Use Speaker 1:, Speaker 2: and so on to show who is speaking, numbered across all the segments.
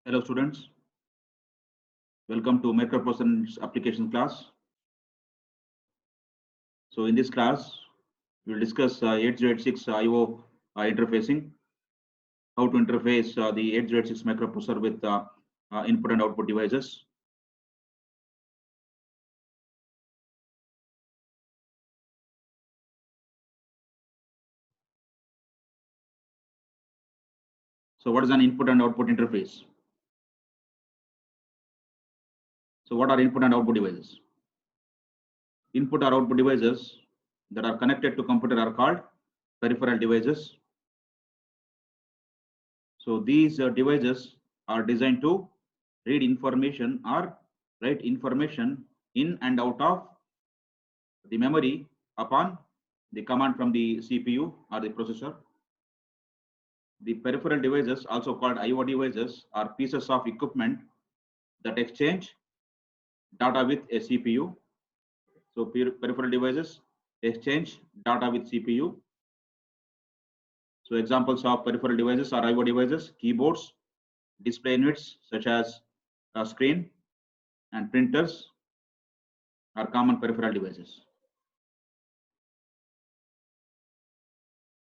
Speaker 1: Hello students, welcome to microprocessor application class. So in this class, we will discuss 8086 IO interfacing, how to interface the 8086 microprocessor with input and output devices. So what is an input and output interface? So what are input and output devices? Input or output devices that are connected to computer are called peripheral devices. So these devices are designed to read information or write information in and out of the memory upon the command from the CPU or the processor. The peripheral devices, also called IO devices, are pieces of equipment that exchange data with a CPU. So peripheral devices exchange data with CPU. So examples of peripheral devices are IO devices, keyboards, display units such as a screen, and printers are common peripheral devices.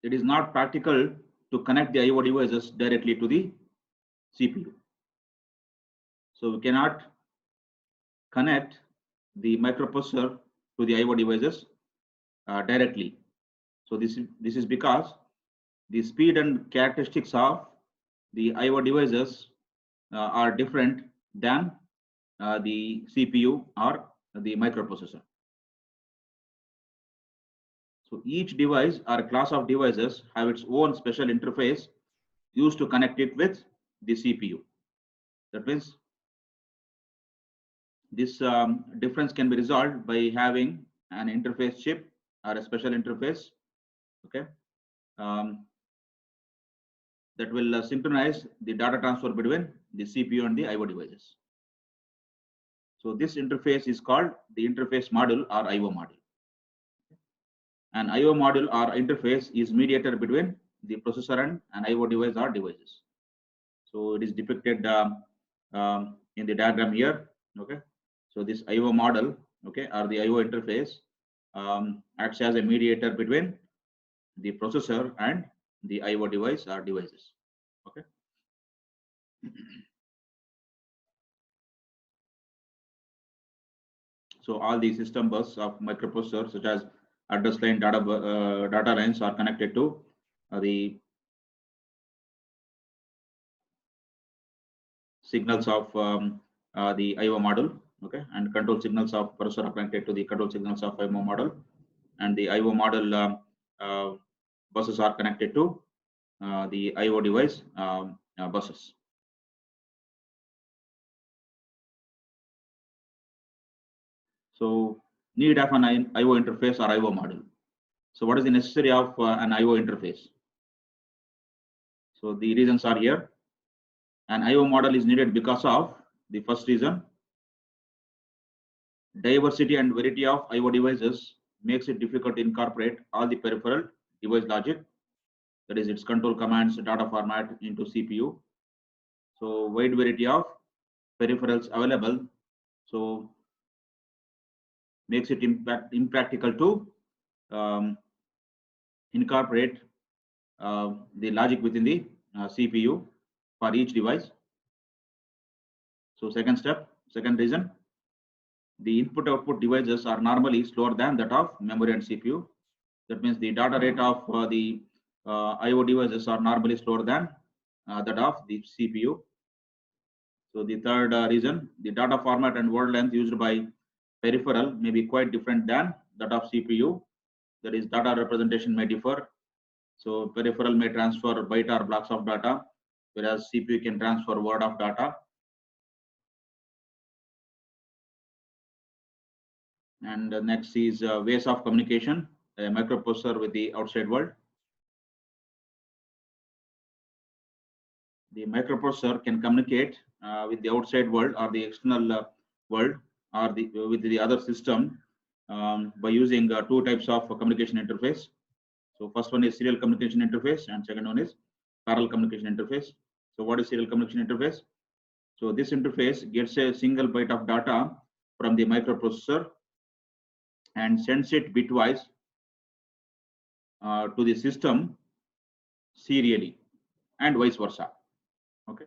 Speaker 1: It is not practical to connect the IO devices directly to the CPU. So we cannot connect the microprocessor to the IO devices directly. So this is because the speed and characteristics of the IO devices are different than the CPU or the microprocessor. So each device or class of devices have its own special interface used to connect it with the CPU. That means this difference can be resolved by having an interface chip or a special interface, okay, that will synchronize the data transfer between the CPU and the IO devices. So this interface is called the interface module or IO module. An IO module or interface is mediator between the processor and an IO device or devices. So it is depicted in the diagram here. Okay. So this IO model, okay, or the IO interface acts as a mediator between the processor and the IO device or devices. Okay. So all the system bus of microprocessor, such as address line, data lines, are connected to the signals of the IO module. Okay, and control signals of processor are connected to the control signals of IO model, and the IO model buses are connected to the IO device buses. So need of an IO interface or IO model. So what is the necessary of an IO interface? So the reasons are here. An IO model is needed because of the first reason: diversity and variety of IO devices makes it difficult to incorporate all the peripheral device logic, that is its control commands, data format into CPU. So wide variety of peripherals available, so makes it impractical to incorporate the logic within the CPU for each device. So second reason, the input output devices are normally slower than that of memory and CPU. That means the data rate of the IO devices are normally slower than that of the CPU. So the third reason, the data format and word length used by peripheral may be quite different than that of CPU. That is, data representation may differ. So peripheral may transfer byte or blocks of data, whereas CPU can transfer word of data. And next is ways of communication, a microprocessor with the outside world. The microprocessor can communicate with the outside world or the external world or with the other system by using two types of communication interface. So first one is serial communication interface and second one is parallel communication interface. So what is serial communication interface? So this interface gets a single byte of data from the microprocessor and sends it bitwise to the system serially, and vice versa. Okay.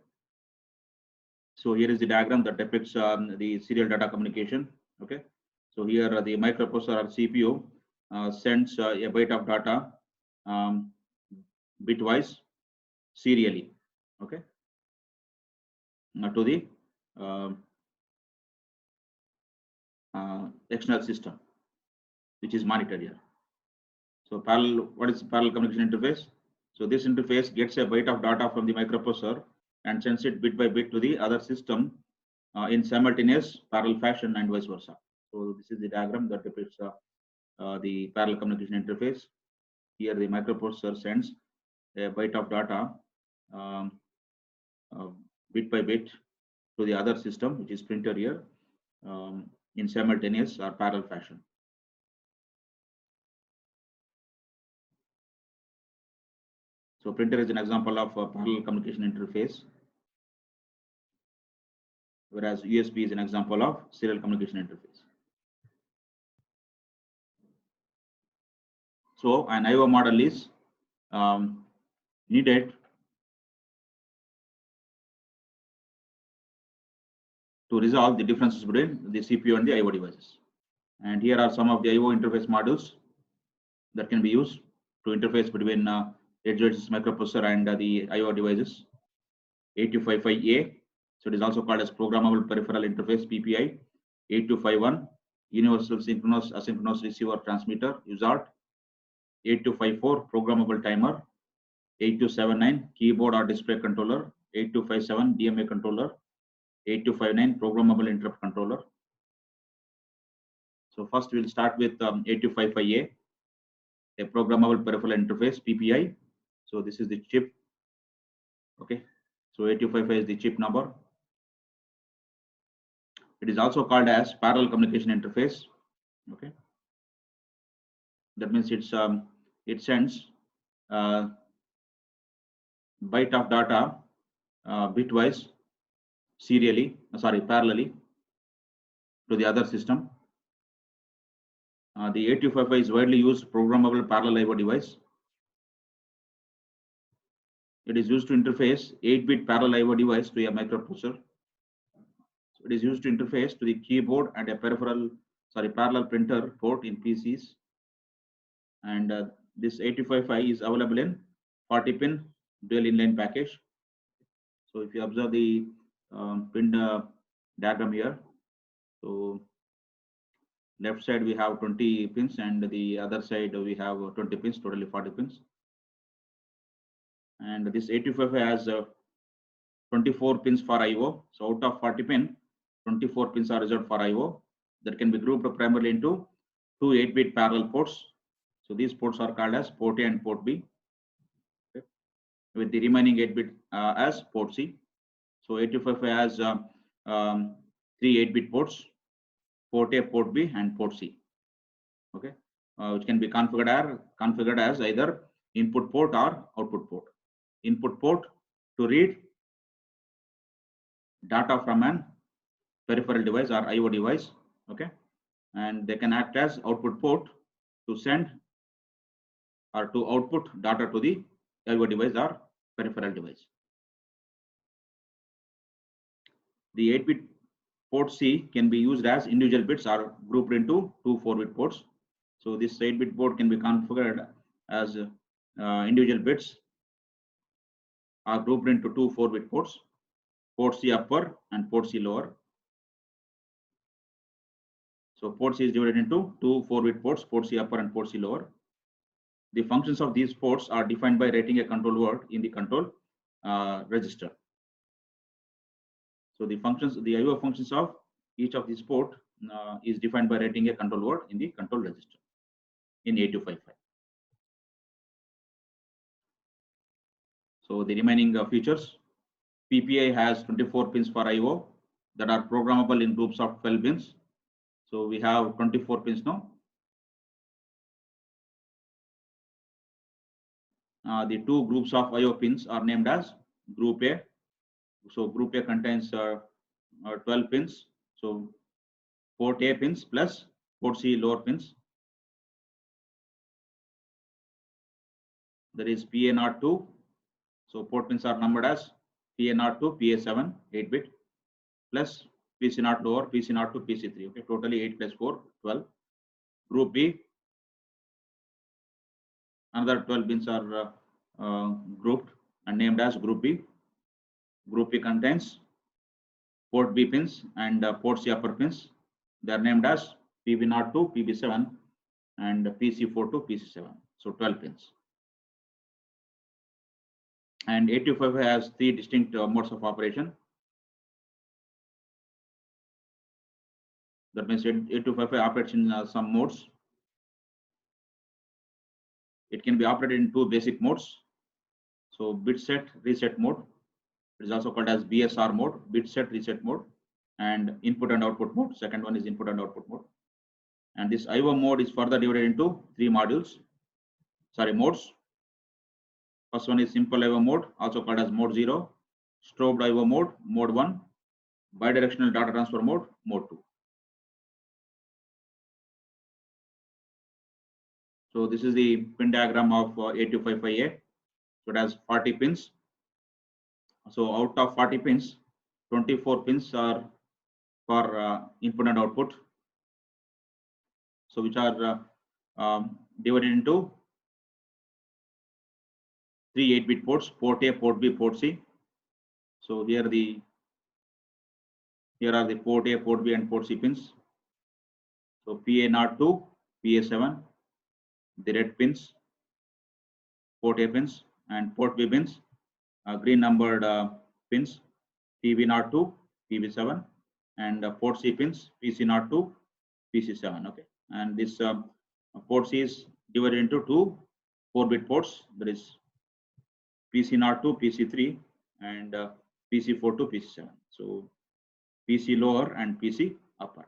Speaker 1: So here is the diagram that depicts the serial data communication. Okay. So here the microprocessor or CPU sends a byte of data um, bitwise serially. Okay. To the external system, which is monitored here. So parallel, what is parallel communication interface? So this interface gets a byte of data from the microprocessor and sends it bit by bit to the other system in simultaneous parallel fashion, and vice versa. So this is the diagram that depicts the parallel communication interface. Here the microprocessor sends a byte of data um, bit by bit to the other system, which is printer here, in simultaneous or parallel fashion. So printer is an example of a parallel communication interface, whereas USB is an example of serial communication interface. So an IO model is needed to resolve the differences between the CPU and the IO devices. And here are some of the IO interface modules that can be used to interface between edge microprocessor and the IO devices. 8255A, so it is also called as Programmable Peripheral Interface PPI. 8251, Universal Synchronous Asynchronous Receiver Transmitter USART. 8254, Programmable Timer. 8279, Keyboard or Display Controller. 8257, DMA Controller. 8259, Programmable Interrupt Controller. So first we'll start with 8255A, a Programmable Peripheral Interface PPI. So this is the chip. Okay, so 8255 is the chip number. It is also called as parallel communication interface. Okay, that means it sends byte of data bitwise serially, parallelly to the other system. The 8255 is widely used programmable parallel IO device. It is used to interface 8-bit parallel IO device to a microprocessor. So it is used to interface to the keyboard and a parallel printer port in PCs. And this 8255 is available in 40-pin dual inline package. So if you observe the pin diagram here, so left side we have 20 pins and the other side we have 20 pins, totally 40 pins. And this 8255 has 24 pins for IO. So out of 40 pin, 24 pins are reserved for IO that can be grouped primarily into two 8-bit parallel ports. So these ports are called as port A and port B, okay, with the remaining 8-bit as port C. So 8255 has 3 8-bit ports, port A, port B, and port C. Okay, which can be configured as either input port or output port. Input port to read data from an peripheral device or IO device. Okay, and they can act as output port to send or to output data to the IO device or peripheral device. The 8-bit port C can be used as individual bits or grouped into two 4-bit ports. So this 8-bit port can be configured as individual bits are grouped into two 4-bit ports, port C upper and port C lower. So port C is divided into two 4-bit ports, port C upper and port C lower. The functions of these ports are defined by writing a control word in the control register. So the IO functions of each of these port is defined by writing a control word in the control register in 8255. So the remaining features, PPI has 24 pins for IO that are programmable in groups of 12 pins. So we have 24 pins now. The two groups of IO pins are named as Group A So group A contains 12 pins. So port A pins plus port C lower pins. There is PA02. So port pins are numbered as PA02, PA7, 8-bit plus PC0 lower, PC02, PC3. Okay, totally 8 plus 4, 12. Group B, another 12 pins are grouped and named as Group B. Group B contains port B pins and port C upper pins. They are named as PB02, PB7, and PC4 to PC7. So 12 pins. And 8255 has 3 distinct modes of operation. That means 8255 operates in some modes. It can be operated in 2 basic modes. So bit set reset mode. It is also called as BSR mode, bit set reset mode, and input and output mode. Second one is input and output mode. And this IO mode is further divided into 3 modes. First one is simple IO mode, also called as mode 0, strobed IO mode, mode 1, bidirectional data transfer mode, mode 2. So this is the pin diagram of 8255A. So it has 40 pins. So out of 40 pins, 24 pins are for input and output. So which are divided into 3 8-bit ports, port A, port B, port C. So here are the port A, port B, and port C pins. So PA02, PA7, the red pins, port A pins, and port B pins, green numbered pins, PB02, PB7, and port C pins, PC02, PC7. Okay, and this port C is divided into 2 4-bit ports. That is PC02, PC3, and PC4 to PC7. So PC lower and PC upper.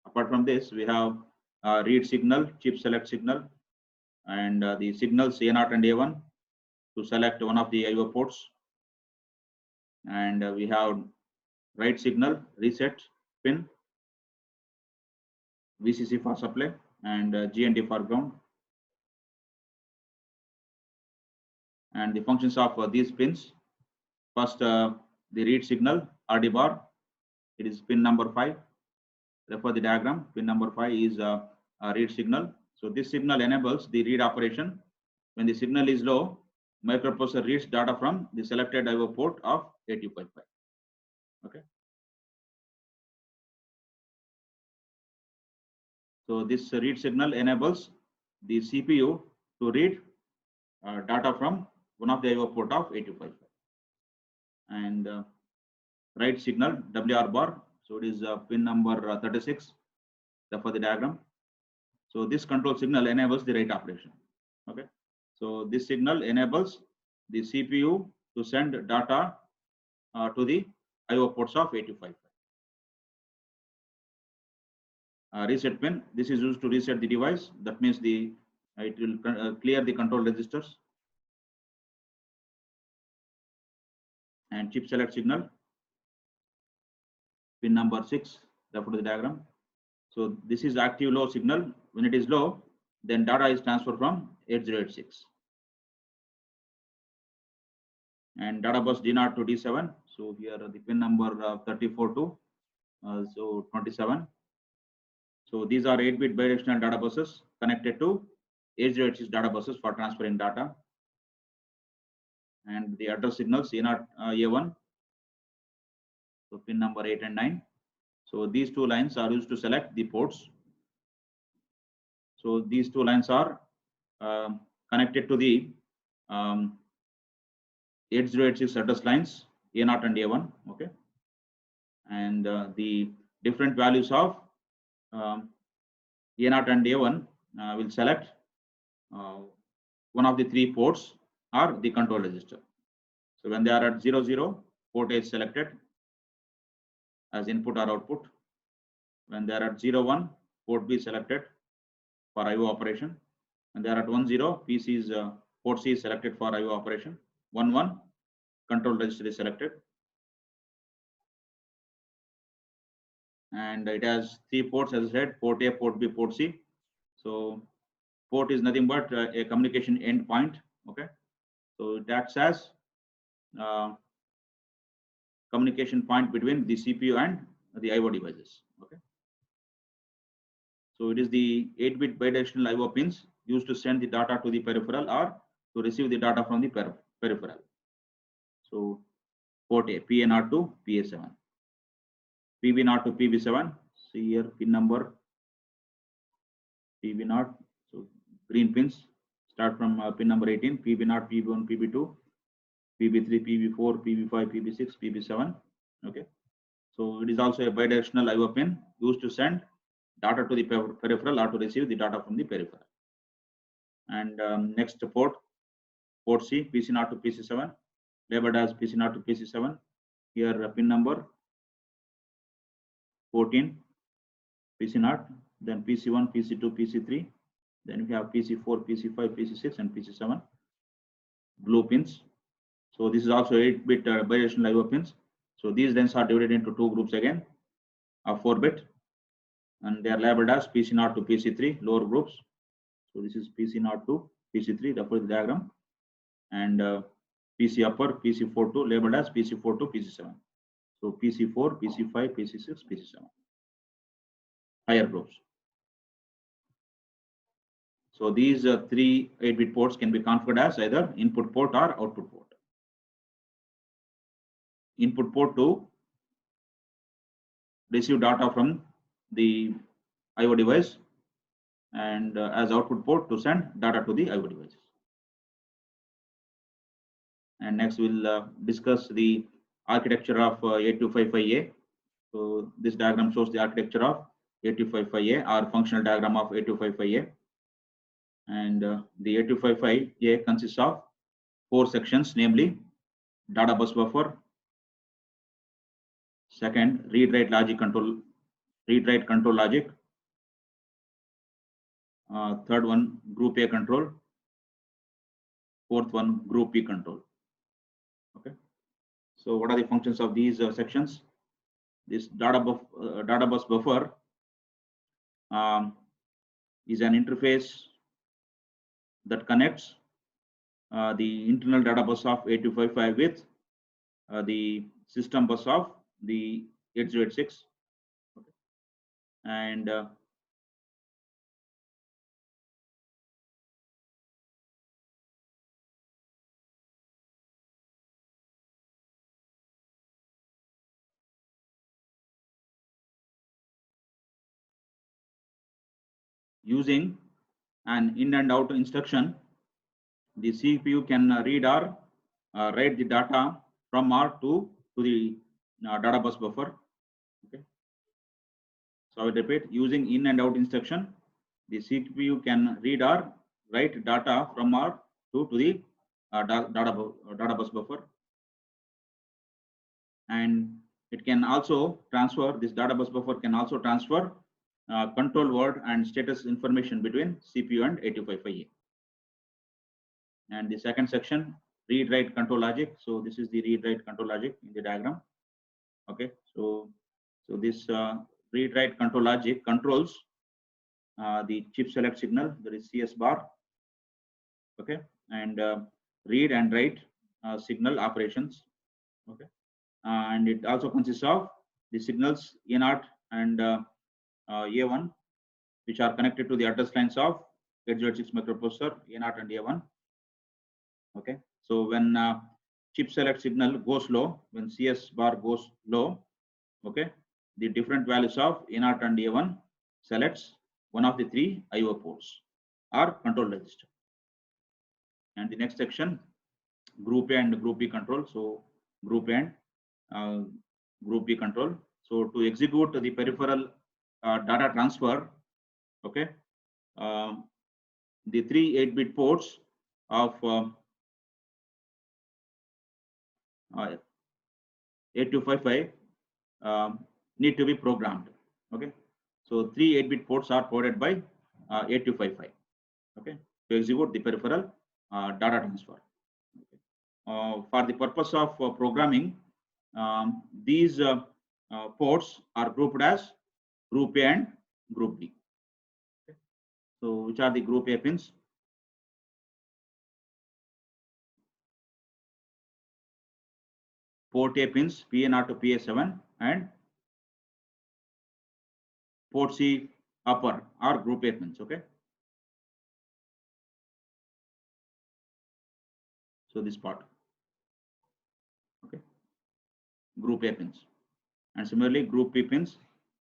Speaker 1: Apart from this, we have read signal, chip select signal, and the signals A0 and A1 to select one of the IO ports. And we have write signal, reset pin, VCC for supply, and GND for ground. And the functions of these pins: first, the read signal RD bar. It is pin number 5. Refer the diagram. Pin number 5 is a read signal. So this signal enables the read operation. When the signal is low, microprocessor reads data from the selected IO port of 8255. Okay. So this read signal enables the CPU to read data from one of the IO port of 8255. And write signal WR bar. So it is pin number 36. For the diagram. So this control signal enables the write operation. Okay. So this signal enables the CPU to send data to the IO ports of 8255. Reset pin. This is used to reset the device. That means it will clear the control registers. And chip select signal. Pin number 6. Refer to the diagram. So this is active low signal. When it is low, then data is transferred from 8086. And data bus D0 to D7. So here the pin number 34 to 27. So these are 8-bit bidirectional data buses connected to 8086 data buses for transferring data. And the address signals A0, A1. So pin number 8 and 9. So these 2 lines are used to select the ports. So these 2 lines are connected to the 8086 address lines A0 and A1. Okay. And the different values of A0 and A1 will select one of the 3 ports or the control register. So when they are at 00, port A is selected as input or output. When they are at 01, port B is selected for IO operation. When they are at 10, port C is selected for IO operation. 11, control register is selected. and it has 3 ports, as I said: port A, port B, port C. So port is nothing but a communication endpoint. Okay, so it acts as communication point between the CPU and the IO devices. Okay, so it is the 8-bit bidirectional IO pins used to send the data to the peripheral or to receive the data from the peripheral. So port A, PA0 to PA7, PB0 to PB7. See here pin number PB0. So green pins start from pin number 18, PB0, PB1, PB2, PB3, PB4, PB5, PB6, PB7. Okay, so it is also a bidirectional IO pin used to send data to the peripheral or to receive the data from the peripheral. And next port C, PC0 to PC7, labeled as PC0 to PC7. Here pin number 14, PC0, then PC1, PC2, PC3. Then we have PC4, PC5, PC6, and PC7 blue pins. So this is also 8-bit bidirectional IO pins. So these then are divided into 2 groups again of 4-bit, and they are labeled as PC0 to PC3 lower groups. So this is PC0 to PC3, the first diagram, and PC upper, PC4 to labeled as PC4 to PC7. So PC4, PC5, PC6, PC7 higher groups. So these 3 8-bit ports can be configured as either input port or output port. Input port to receive data from the IO device, and as output port to send data to the IO devices. And next we'll discuss the architecture of 8255A. So this diagram shows the architecture of 8255A or functional diagram of 8255A. And the 8255A consists of 4 sections, namely data bus buffer, second read-write control logic, third one group A control, fourth one group B control. Okay, so what are the functions of these sections? This data bus buffer is an interface that connects the internal data bus of 8255 with the system bus of the 8086. Okay. And using an in and out instruction, the CPU can read or write the data from R to the data bus buffer. Okay. So I will repeat, using in and out instruction, the CPU can read or write data from R to the data bus buffer, and it can also transfer, this data bus buffer can also transfer control word and status information between CPU and 8255A. And the second section, read-write control logic. So this is the read-write control logic in the diagram. Okay, so this read-write control logic controls the chip select signal, that is CS bar. Okay, and read and write signal operations. Okay, and it also consists of the signals A0 and A1, which are connected to the address lines of 8086 microprocessor A0 and A1. Okay, so when chip select signal goes low, when CS bar goes low, okay, the different values of A0 and A1 selects one of the 3 IO ports or control register. And the next section, group A and group B control. So group A and group B control. So to execute the peripheral data transfer, okay, the 3 8-bit ports of 8255 need to be programmed. Okay, so 3 8-bit ports are provided by 8255. Okay, to execute the peripheral data transfer. Okay. For the purpose of programming, these ports are grouped as Group A and Group B. Okay. So which are the Group A pins? Port A pins PA0 to PA7 and port C upper are Group A pins. Okay. So this part. Okay. Group A pins. And similarly, Group B pins.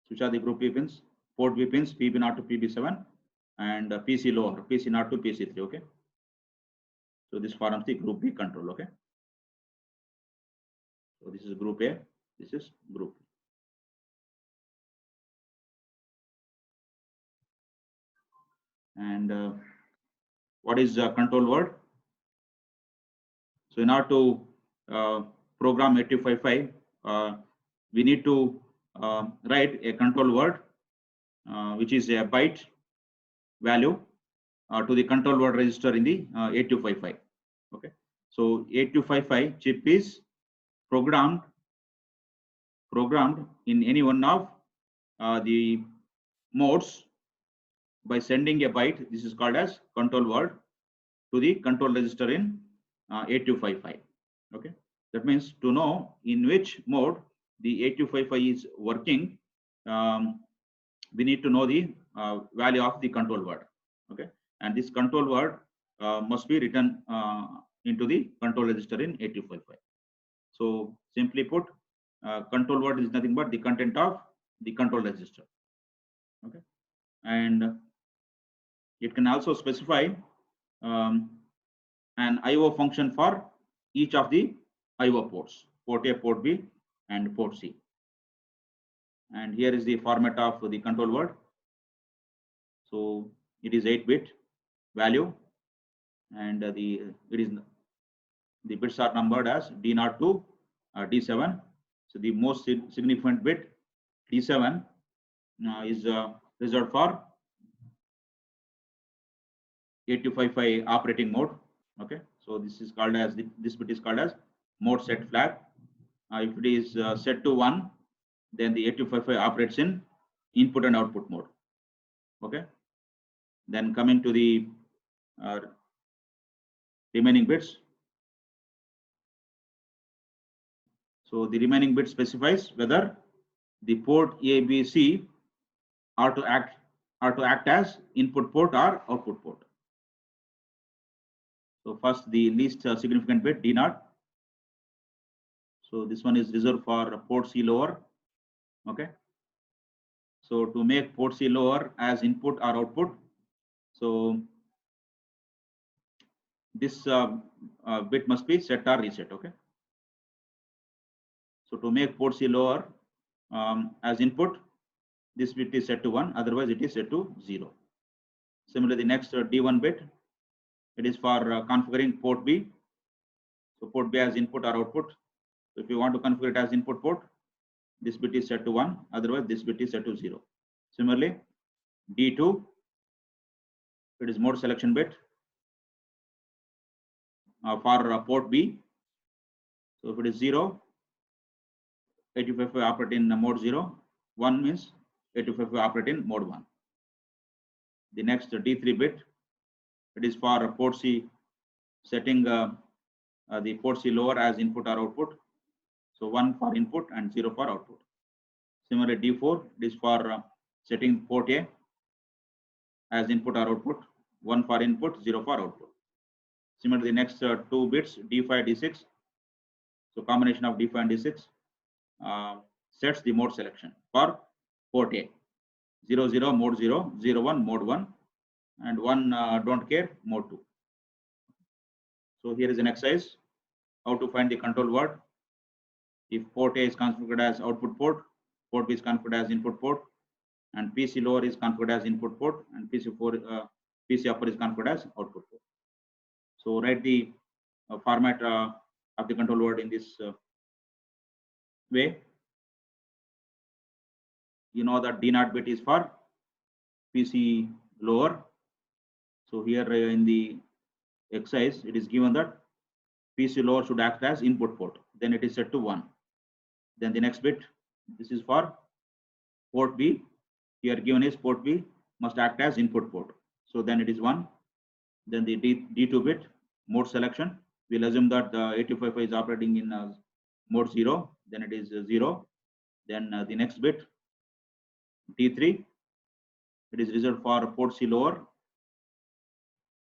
Speaker 1: Which are the Group B pins? Port B pins PB0 to PB7 and PC lower PC0 to PC3. Okay. So this forms the Group B control. Okay. So this is Group A. This is Group B. And what is control word? So in order to program 8255, we need to write a control word, which is a byte value to the control word register in the 8255. Okay. So 8255 chip is programmed in any one of the modes by sending a byte. This is called as control word to the control register in 8255. Okay. That means to know in which mode the 8255 is working, we need to know the value of the control word. Okay. And this control word must be written into the control register in 8255. So simply put, control word is nothing but the content of the control register. Okay. And it can also specify an IO function for each of the IO ports, port A, port B, and port C. And here is the format of the control word. So it is 8-bit value, and the bits are numbered as D0 to D7. So the most significant bit D7 is reserved for 8255 operating mode. Okay, so this is called as this bit is called as mode set flag. If it is set to 1, then the 8255 operates in input and output mode. Okay, then coming to the remaining bits. So the remaining bit specifies whether the port A, B, C are to act as input port or output port. So first, the least significant bit D0. So this one is reserved for port C lower. Okay. So to make port C lower as input or output, so this bit must be set or reset. Okay. So to make port C lower as input, this bit is set to 1, otherwise it is set to 0. Similarly, the next D1 bit, it is for configuring port B. So port B as input or output. So if you want to configure it as input port, this bit is set to 1, otherwise this bit is set to 0. Similarly, D2, it is mode selection bit for port B. So if it is 0, 8255 operate in mode 0. 1 means 8255 operate in mode 1. The next D3 bit, it is for port C, setting the port C lower as input or output. So 1 for input and 0 for output. Similarly, D4, it is for setting port A as input or output. 1 for input, 0 for output. Similarly, the next 2 bits, D5, D6. So combination of D5 and D6 sets the mode selection for port A. 0, 0, mode 0, 0, 1, mode 1, and 1 don't care, mode 2. So here is an exercise, how to find the control word. If port A is configured as output port, port B is configured as input port, and PC lower is configured as input port, and PC upper is configured as output port. So write the format of the control word in this way. You know that D0 bit is for PC lower. So here in the exercise, it is given that PC lower should act as input port. Then it is set to 1. Then the next bit, this is for port B. Here given is port B must act as input port. So then it is 1. Then the D2 bit mode selection. We'll assume that the 8255 is operating in mode 0. Then it is 0. Then the next bit D3, it is reserved for port C lower.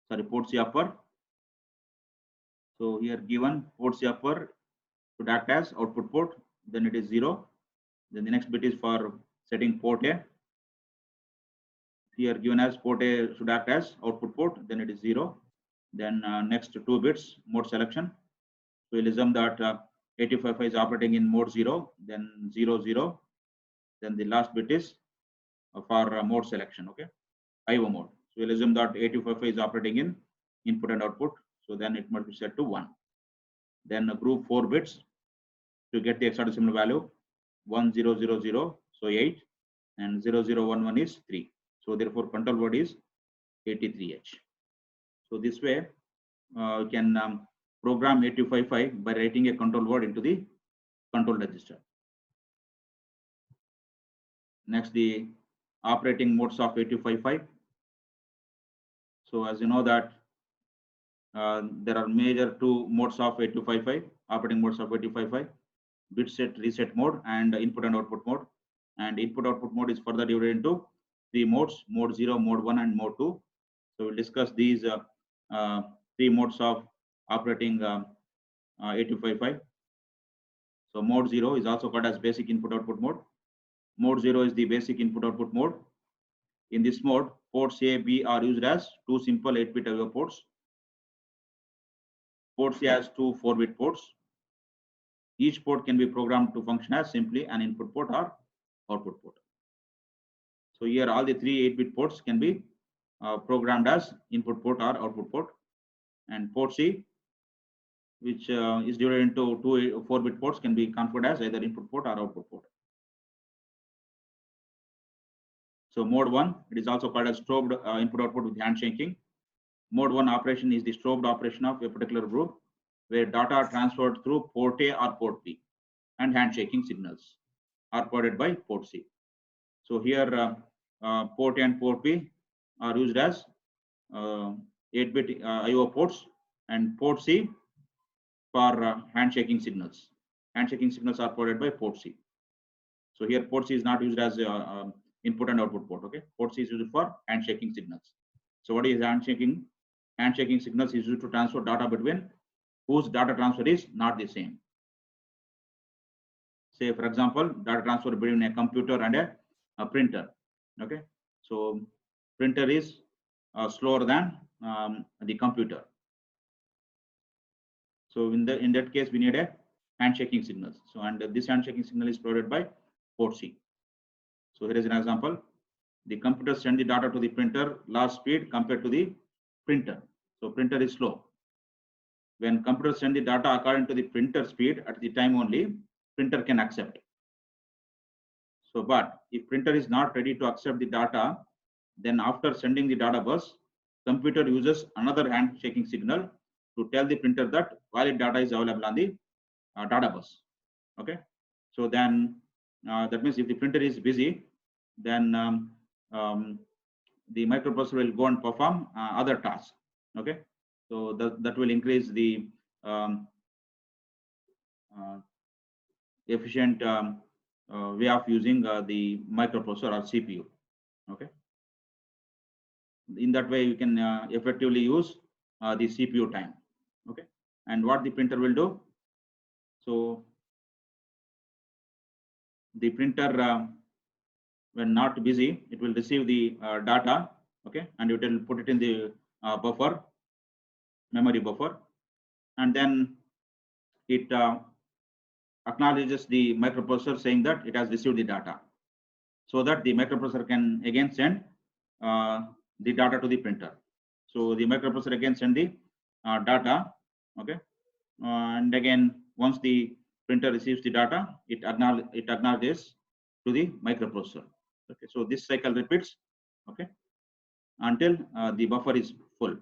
Speaker 1: Sorry, port C upper. So here given port C upper should act as output port. Then it is 0. Then the next bit is for setting port A. Here given as port A should act as output port. Then it is 0. Then next 2 bits mode selection. So we'll assume that 8255 is operating in mode 0. Then 0 0. Then the last bit is for mode selection. Okay, IO mode. So we'll assume that 8255 is operating in input and output. So then it must be set to 1. Then group 4 bits to get the hexadecimal value 1000. So 8 and 0011 is 3. So therefore control word is 83H. So this way we can program 8255 by writing a control word into the control register. Next, the operating modes of 8255. So as you know that there are major 2 modes of 8255, operating modes of 8255, bit set reset mode and input and output mode. And input output mode is further divided into 3 modes, mode 0, mode 1 and mode 2. So we'll discuss these 3 modes of operating 8255. So mode 0 is also called as basic input output mode. Mode 0 is the basic input output mode. In this mode, ports A, B are used as 2 simple 8-bit IO ports. Port C has 2 4-bit ports. Each port can be programmed to function as simply an input port or output port. So here all the 3 8-bit ports can be programmed as input port or output port. And port C, which is divided into 2 4-bit ports, can be configured as either input port or output port. So mode 1, it is also called as strobed input output with handshaking. Mode 1 operation is the strobed operation of a particular group where data are transferred through port A or port B and handshaking signals are provided by port C. So here port A and port B are used as 8-bit IO ports, and port C for handshaking signals. Handshaking signals are provided by port C. So here port C is not used as input and output port. Okay, port C is used for handshaking signals. So what is handshaking? Handshaking signals is used to transfer data between whose data transfer is not the same. Say for example, data transfer between a computer and a printer. Okay, so printer is slower than the computer. So in that case, we need a handshaking signals. So and this handshaking signal is provided by port C. So here is an example. The computer send the data to the printer large speed compared to the printer. So printer is slow. When computer send the data according to the printer speed at the time only, printer can accept. So but if printer is not ready to accept the data, then after sending the data bus, computer uses another handshaking signal to tell the printer that valid data is available on the data bus. Okay, so then that means if the printer is busy, then the microprocessor will go and perform other tasks. Okay, so that will increase the efficient way of using the microprocessor or CPU. Okay, in that way you can effectively use the CPU time. Okay, and what the printer will do? So the printer when not busy, it will receive the data. Okay, and it will put it in the buffer, memory buffer, and then it acknowledges the microprocessor saying that it has received the data, so that the microprocessor can again send the data to the printer. So the microprocessor again send the data. Okay, and again once the printer receives the data, it acknowledges to the microprocessor. Okay, so this cycle repeats. Okay, until the buffer is full.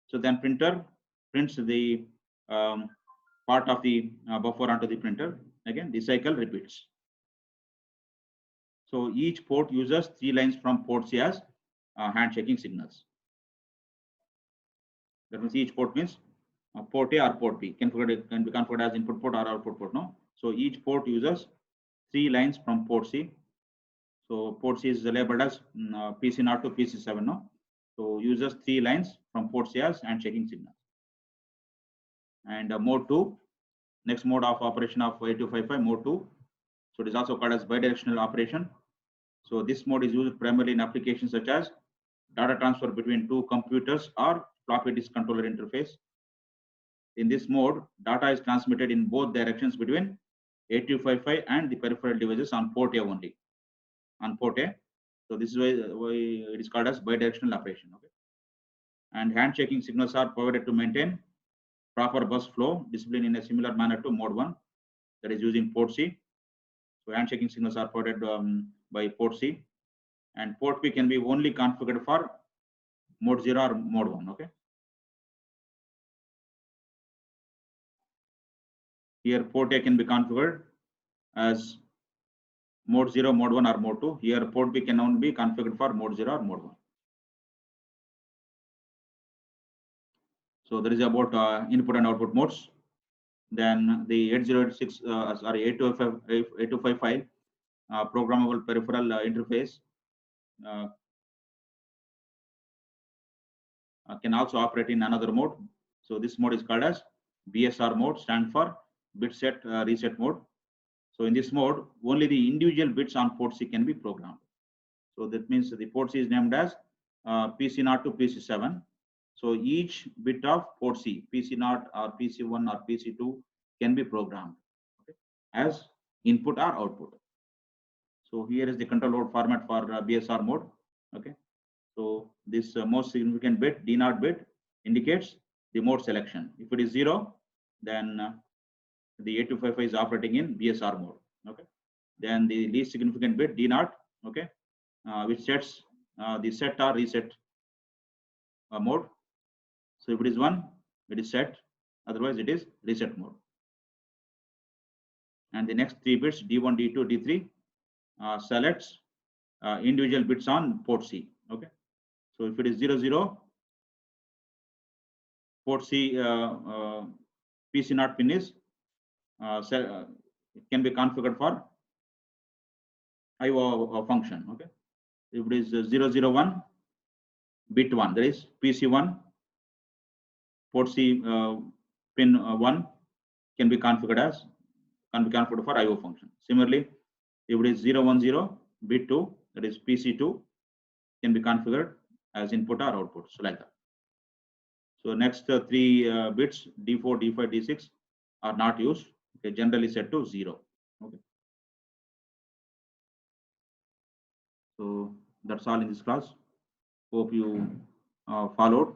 Speaker 1: So then printer prints the part of the buffer onto the printer. Again, the cycle repeats. So each port uses 3 lines from port C as handshaking signals. That means each port means port A or port B can be configured as input port or output port. No, so each port uses 3 lines from port C. So port C is labeled as PC0 to PC7. No, so uses 3 lines from port C as handshaking signals. And mode 2, next mode of operation of 8255, mode 2. So it is also called as bidirectional operation. So this mode is used primarily in applications such as data transfer between two computers or floppy disk controller interface. In this mode, data is transmitted in both directions between 8255 and the peripheral devices on port A only. On port A. So this is why it is called as bidirectional operation. Okay. And handshaking signals are provided to maintain proper bus flow discipline in a similar manner to mode 1, that is using port C. So handshaking signals are provided by port C, and port B can be only configured for mode 0 or mode 1. Okay. Here port A can be configured as mode 0, mode 1 or mode 2. Here port B can only be configured for mode 0 or mode 1. So that is about input and output modes. Then the 8255 programmable peripheral interface can also operate in another mode. So this mode is called as BSR mode, stand for bit set reset mode. So in this mode, only the individual bits on port C can be programmed. So that means the port C is named as PC0 to PC7. So each bit of port C, PC0 or PC1 or PC2 can be programmed, okay, as input or output. So here is the control load format for BSR mode. Okay. So this most significant bit, D0 bit, indicates the mode selection. If it is 0, then the 8255 is operating in BSR mode. Okay. Then the least significant bit, D0, okay, which sets the set or reset mode. So if it is 1, it is set, otherwise it is reset mode. And the next 3 bits, D1, D2, D3, selects individual bits on port C. Okay. So if it is 00, port C PC0 pin is it can be configured for IO function. Okay. If it is 001, bit 1, that is PC1, port C pin 1 can be configured for IO function. Similarly, if it is 010, bit 2, that is PC2, can be configured as input or output. So like that. So next 3 bits, D4, D5, D6 are not used. Okay, generally set to 0. Okay. So that's all in this class. Hope you followed.